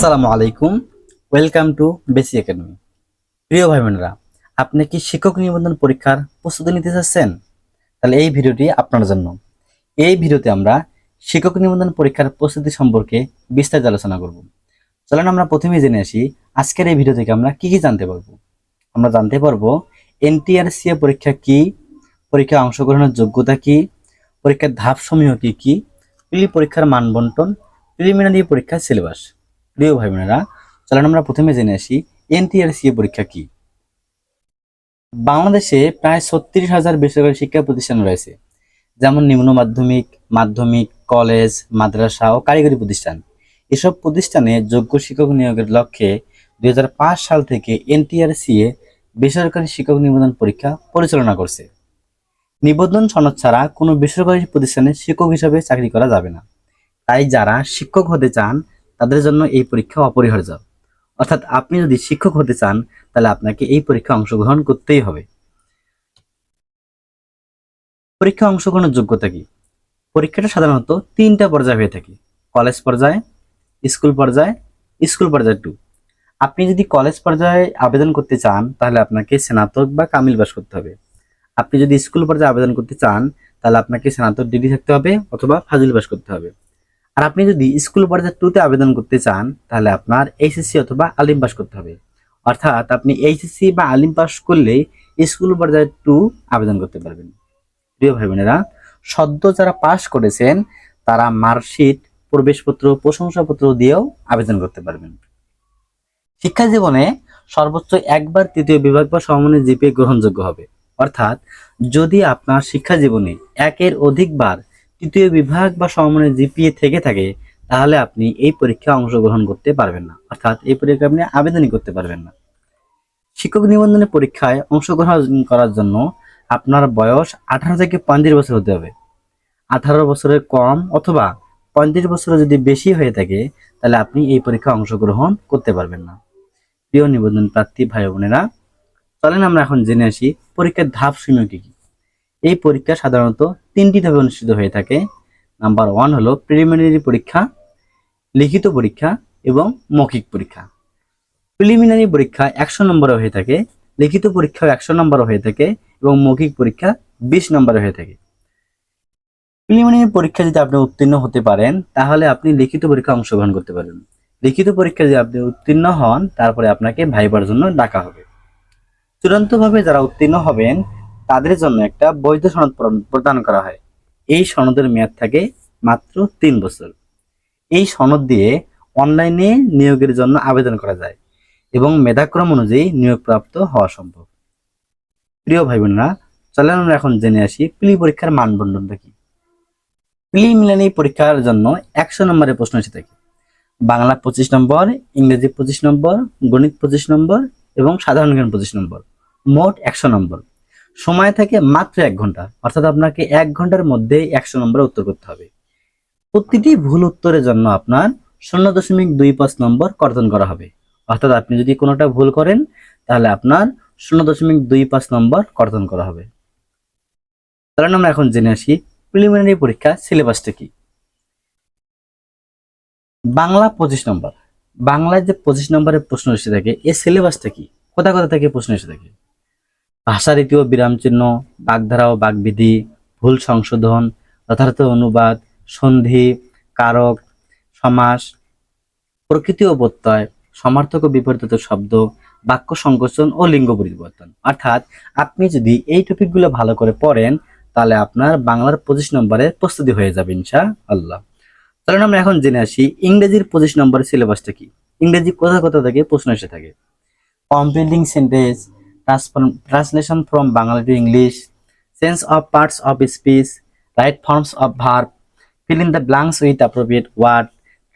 আসসালামু আলাইকুম। Welcome to basic academy. প্রিয় ভাই বোনেরা, আপনি কি শিক্ষক নিবন্ধন পরীক্ষার প্রস্তুতি নিতে চাচ্ছেন? তাহলে এই ভিডিওটি আপনার জন্য। এই ভিডিওতে আমরা শিক্ষক নিবন্ধন পরীক্ষার প্রস্তুতি সম্পর্কে বিস্তারিত আলোচনা করব। চলেন আমরা প্রথমেই জেনে আসি আজকের এই ভিডিও থেকে আমরা কি কি জানতে পারবো। আমরা জানতে পারবো এনটিআরসিএ পরীক্ষা কি, পরীক্ষায় অংশগ্রহণের যোগ্যতা কি, পরীক্ষার ধাপসমূহ কি কি, পরীক্ষার মানবন্টন, প্রিলিমিনারি পরীক্ষার সিলেবাস। প্রিয় ভাই বোনেরা, চলেন আমরা প্রথমে জেনে আসি এনটিআরসিএ পরীক্ষা কি। বাংলাদেশে প্রায় 36,000 বেসরকারি শিক্ষা প্রতিষ্ঠান রয়েছে, যেমন নিম্ন মাধ্যমিক, মাধ্যমিক, কলেজ, মাদ্রাসা ও কারিগরি প্রতিষ্ঠান। এসব প্রতিষ্ঠানে যোগ্য শিক্ষক নিয়োগের লক্ষ্যে 2005 সাল থেকে এনটিআরসিএ বেসরকারি শিক্ষক নিবন্ধন পরীক্ষা পরিচালনা করছে। নিবন্ধন সনদ ছাড়া কোনো বেসরকারি প্রতিষ্ঠানে শিক্ষক হিসাবে চাকরি করা যাবে না। তাই যারা শিক্ষক হতে চান তাদের জন্য এই পরীক্ষা অপরিহার্য। অর্থাৎ আপনি যদি শিক্ষক হতে চান তাহলে আপনাকে এই পরীক্ষায় অংশগ্রহণ করতেই হবে। পরীক্ষা অংশগ্রহণের যোগ্যতা কি? পরীক্ষাটা সাধারণত 3টা পর্যায়ে হয়ে থাকে: কলেজ পর্যায়ে, স্কুল পর্যায়ে, স্কুল পর্যায়ে 2। আপনি যদি কলেজ পর্যায়ে আবেদন করতে চান তাহলে আপনাকে স্নাতক বা কামিল পাস করতে হবে। আপনি যদি স্কুল পর্যায়ে আবেদন করতে চান তাহলে আপনাকে স্নাতক ডিগ্রি থাকতে হবে অথবা ফাজিল পাস করতে হবে। আর আপনি যদি স্কুল পর্যায়ে 2তে আবেদন করতে চান তাহলে আপনার এইচএসসি অথবা আলিম পাস করতে হবে। অর্থাৎ আপনি এইচএসসি বা আলিম পাস করলেই স্কুল পর্যায়ে 2 আবেদন করতে পারবেন। প্রিয় ভাই বোনেরা, সদ্য যারা পাস করেছেন তারা মার্কশিট, প্রবেশপত্র, প্রশংসাপত্র দিয়েও আবেদন করতে পারবেন। শিক্ষা জীবনে সর্বোচ্চ একবার 3য় বিভাগ বা সমমানের জিপিএ গ্রহণযোগ্য হবে। অর্থাৎ যদি আপনার শিক্ষা জীবনে 1-এর অধিকবার 3য় বিভাগ বা সমমানের জিপিএ থেকে থাকে তাহলে আপনি এই পরীক্ষায় অংশগ্রহণ করতে পারবেন না, অর্থাৎ এই পরীক্ষায় আপনি আবেদনই করতে পারবেন না। শিক্ষক নিবন্ধনের পরীক্ষায় অংশগ্রহণ করার জন্য আপনার বয়স 18 থেকে 35 বছর হতে হবে। 18 বছরের কম অথবা 35 বছরের যদি বেশি হয়ে থাকে তাহলে আপনি এই পরীক্ষায় অংশগ্রহণ করতে পারবেন না। প্রিয় নিবন্ধন প্রার্থী ভাই বোনেরা, চলেন আমরা এখন জেনে আসি পরীক্ষার ধাপ সমূহ কি কি। এই পরীক্ষা সাধারণত 3টি ধাপে অনুষ্ঠিত হয়ে থাকে। নাম্বার 1 হলো প্রিলিমিনারি পরীক্ষা, লিখিত পরীক্ষা এবং মৌখিক পরীক্ষা। প্রিলিমিনারি পরীক্ষা 100 নম্বরে হয়ে থাকে, লিখিত পরীক্ষাও 100 নম্বরে হয়ে থাকে এবং মৌখিক পরীক্ষা 20 নম্বরে হয়ে থাকে। প্রিলিমিনারি পরীক্ষা যদি আপনি উত্তীর্ণ হতে পারেন তাহলে আপনি লিখিত পরীক্ষা অংশগ্রহণ করতে পারবেন। লিখিত পরীক্ষা যদি আপনি উত্তীর্ণ হন তারপরে আপনাকে ভাইবার জন্য ডাকা হবে। চূড়ান্তভাবে যারা উত্তীর্ণ হবেন তাদের জন্য একটা বৈধ সনদ প্রদান করা হয়। এই সনদের মেয়াদ থাকে মাত্র 3 বছর। এই সনদ দিয়ে অনলাইনে নিয়োগের জন্য আবেদন করা যায় এবং মেধাক্রম অনুযায়ী নিয়োগপ্রাপ্ত হওয়া সম্ভব। প্রিয় ভাই বোনেরা, চলেন আমরা এখন জেনে আসি প্রিলি পরীক্ষার মানবন্টনটা কি। প্রিলিমিনারি পরীক্ষার জন্য 100 নম্বরের প্রশ্ন এসে থাকে। বাংলা 25 নম্বর, ইংরেজি 25 নম্বর, গণিত 25 নম্বর এবং সাধারণ জ্ঞান 25 নম্বর, মোট 100 নম্বর। সময় থাকে মাত্র 1 ঘন্টা, অর্থাৎ আপনাকে 1 ঘন্টার মধ্যে 100 নম্বরের উত্তর করতে হবে। প্রতিটি ভুল উত্তরের জন্য আপনার 0.25 নম্বর কর্তন করা হবে। অর্থাৎ আপনি যদি কোনোটা ভুল করেন তাহলে আপনার 0.25 নম্বর কর্তন করা হবে। তাহলে আমরা এখন জেনে আসি প্রিলিমিনারি পরীক্ষা সিলেবাসটা কি। বাংলা 25 নম্বর। বাংলায় যে 25 নম্বরের প্রশ্ন এসে থাকে এর সিলেবাসটা কি, কোথা কোথা থেকে প্রশ্ন এসে থাকে? ভাষা রীতি ও বিরাম চিহ্ন, বাগধারা ও বাগবিধি, ভুল সংশোধন, যথার্থ অনুবাদ, সন্ধি, কারক, সমাস, প্রকৃতি ও প্রত্যয়, সমার্থক ও বিপরীত শব্দ, বাক্য সংকোচন ও লিঙ্গ পরিবর্তন। অর্থাৎ আপনি যদি এই টপিকগুলো ভালো করে পড়েন তাহলে আপনার বাংলার 25 নম্বরের প্রস্তুতি হয়ে যাবে ইনশাআল্লাহ। তাহলে আমরা এখন জেনে আসি ইংরেজির 25 নম্বরের সিলেবাসটা কি। ইংরেজি কোথা কোথা থেকে প্রশ্ন এসে থাকে? Completing sentence, translation from Bangla to English, sense of parts of speech, right forms of verb, fill in the blanks with appropriate word,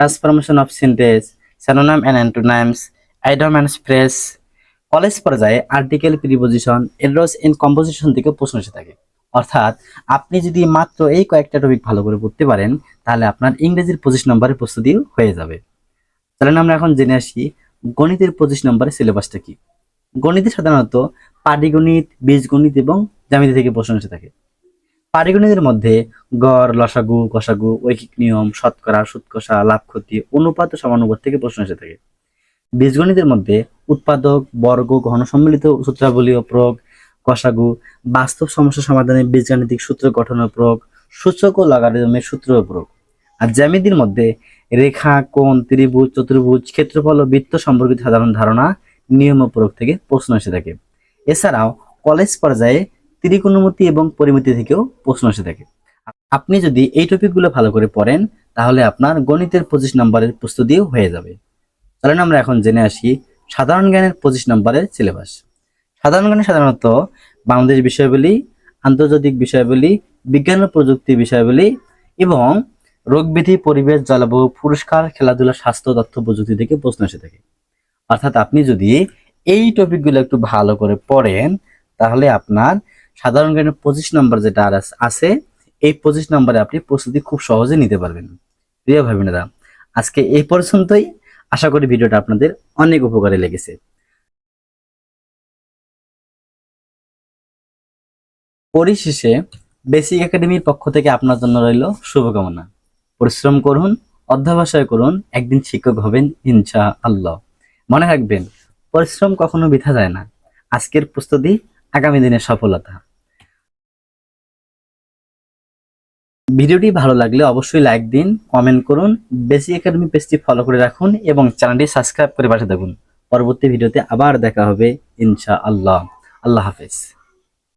transformation of sentence, synonym and antonyms, idiom and phrase। College পর্যায়ে article, preposition, errors in composition থেকে প্রশ্ন এসে থাকে। অর্থাৎ আপনি যদি মাত্র এই কয়েকটা টপিক ভালো করে পড়তে পারেন তাহলে আপনার ইংরেজির 25 নম্বরের প্রস্তুতি হয়ে যাবে। তাহলে আমরা এখন জেনে আসি গণিতের 25 নম্বরের সিলেবাসটা কি। গণিতে সাধারণত পাটিগণিত, বীজগণিত এবং জ্যামিতি থেকে প্রশ্ন এসে থাকে। পাটিগণিতের মধ্যে গড়, লসাগু, গসাগু, ঐকিক নিয়ম, শতকরা, সুৎকষা, লাভ ক্ষতি, অনুপাত ও সমানুপাত থেকে প্রশ্ন এসে থাকে। বীজগণিতের মধ্যে উৎপাদক, বর্গ, ঘনসম্মিলিত সূত্রাবলী ও প্রয়োগ, গসাগু, বাস্তব সমস্যা সমাধানে বীজগাণিতিক সূত্র গঠন ও প্রয়োগ, সূচক ও লগারিদমের সূত্র ও প্রয়োগ। আর জ্যামিতির মধ্যে রেখা, কোণ, ত্রিভুজ, চতুর্ভুজ, ক্ষেত্রফল ও বৃত্ত সম্পর্কিত সাধারণ ধারণা, নিয়ম ও প্রয়োগ থেকে প্রশ্ন এসে থাকে। এছাড়াও কলেজ পর্যায়ে ত্রিকোণমিতি এবং পরিমিতি থেকেও প্রশ্ন এসে থাকে। আপনি যদি এই টপিকগুলো ভালো করে পড়েন তাহলে আপনার গণিতের 25 নম্বরের প্রস্তুতিও হয়ে যাবে। চলেন আমরা এখন জেনে আসি সাধারণ জ্ঞানের 25 নম্বরের সিলেবাস। সাধারণ জ্ঞানে সাধারণত বাংলাদেশ বিষয়াবলী, আন্তর্জাতিক বিষয়াবলী, বিজ্ঞান ও প্রযুক্তি বিষয়াবলী এবং রোগবিধি, পরিবেশ, জলবায়ু, পুরস্কার, খেলাধুলা, স্বাস্থ্য, তথ্য প্রযুক্তি থেকে প্রশ্ন এসে থাকে। অর্থাৎ আপনি যদি এই টপিকগুলো একটু ভালো করে পড়েন তাহলে আপনার সাধারণ জ্ঞানের 25 নম্বর যেটা আছে এই 25 নম্বরে আপনি প্রস্তুতি খুব সহজে নিতে পারবেন। প্রিয় ভাই বোনেরা, আজকে এই পর্যন্তই। আশা করি ভিডিওটা আপনাদের অনেক উপকারে লেগেছে। পরিশেষে বেসিক একাডেমির পক্ষ থেকে আপনার জন্য রইল শুভকামনা। পরিশ্রম করুন, অধ্যবসায় করুন, একদিন শিক্ষক হবেন ইনশাআল্লাহ। মনে রাখবেন, পরিশ্রম কখনো বৃথা যায় না। আজকের প্রস্তুতি আগামী দিনের সফলতা। ভিডিওটি ভালো লাগলে অবশ্যই লাইক দিন, কমেন্ট করুন, বেসিক একাডেমি পেজটি ফলো করে রাখুন এবং চ্যানেলটি সাবস্ক্রাইব করে পাশে থাকুন। পরবর্তী ভিডিওতে আবার দেখা হবে ইনশাআল্লাহ। আল্লাহ হাফেজ।